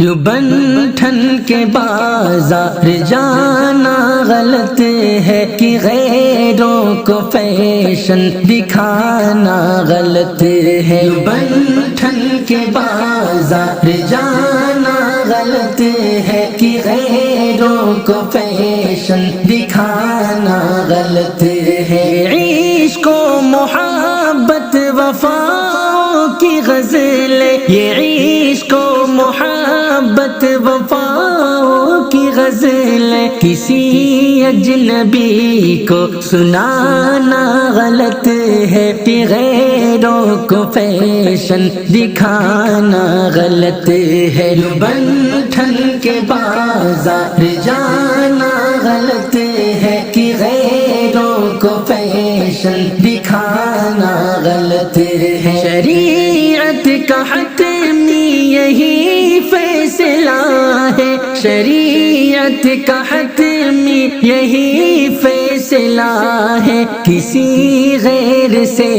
یوں بن ٹھن کے بازار جانا غلط ہے کہ غیروں کو فیشن دکھانا غلط ہے۔ یوں بن ٹھن کے بازار جانا غلط ہے کہ غیروں کو فیشن دکھانا غلط ہے۔ عشق و محبت وفا کی غزلیں، یہ عشق و محبت وفا کی غزلیں کسی اجنبی کو سنانا غلط ہے کہ غیروں کو فیشن دکھانا غلط ہے۔ بن ٹھن کے بازار جانا غلط ہے کہ غیروں کو فیشن دکھانا غلط ہے۔ شریعت کا حتمی یہی فیصلہ ہے، شریعت کا حتمی یہی فیصلہ ہے، کسی غیر سے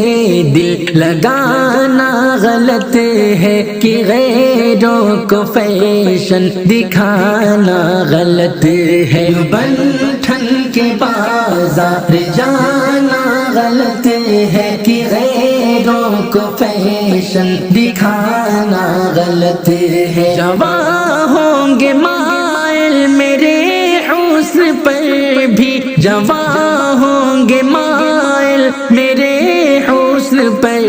دل لگانا غلط ہے کہ غیروں کو فیشن دکھانا غلط ہے۔ بن ٹھن کے بازار جانا غلط ہے کہ غیروں کو فیشن دکھانا غلط ہے۔ جواں ہوں گے مائل میرے حسن پر بھی، جواں ہوں گے مائل میرے حسن پر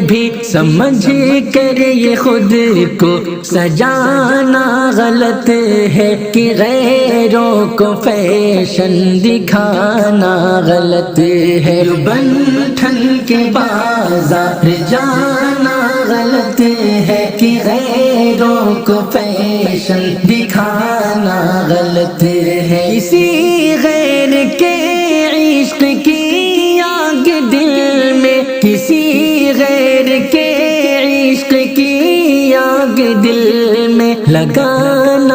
بھی، سمجھ کر یہ خود کو سجانا غلط ہے کہ غیروں کو فیشن دکھانا غلط ہے۔ بن ٹھن کے بازار جانا غلط ہے کہ غیروں کو فیشن دکھانا غلط ہے۔ کسی غیر کے عشق کی آگ دل میں، کسی غیر کے عشق کی آگ دل میں لگانا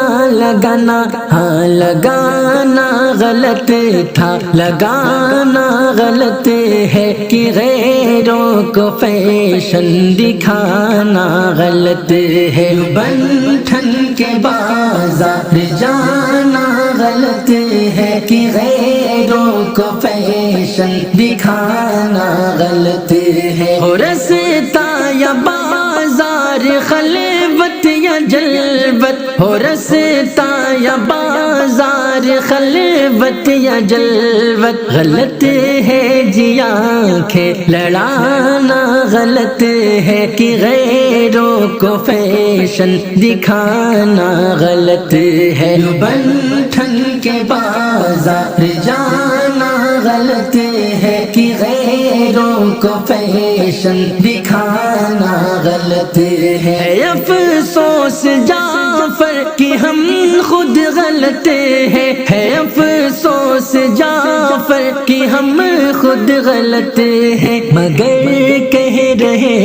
ہاں لگانا غلط تھا، لگانا غلط ہے کہ غیروں کو فیشن دکھانا غلط ہے۔ بن ٹھن کے بازار جانا غلط ہے کہ غیروں کو فیشن دکھانا غلط ہے۔ ہو رستا یا بازار خلوت یا جلوت، ہو رستا یا بازار خلوت یا جلوت، غلط ہے جی آنکھیں لڑانا غلط ہے کہ غیروں کو فیشن دکھانا غلط ہے۔ بن ٹھن کے بازار جانا غلط ہے کہ غیروں کو فیشن دکھانا غلط ہے۔ افسوس جعفر کہ ہم خود غلط ہیں، ہے افسوس جعفر کہ ہم خود غلط ہیں، مگر کہہ رہے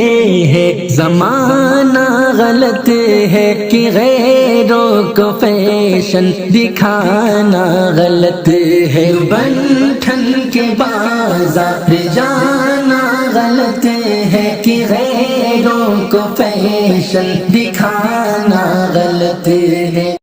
ہیں زمانہ غلط ہے کہ غیروں کو فیشن دکھانا غلط ہے۔ بن ٹھن کے بازار جانا غلط ہے کہ غیروں کو فیشن دکھانا غلط ہے۔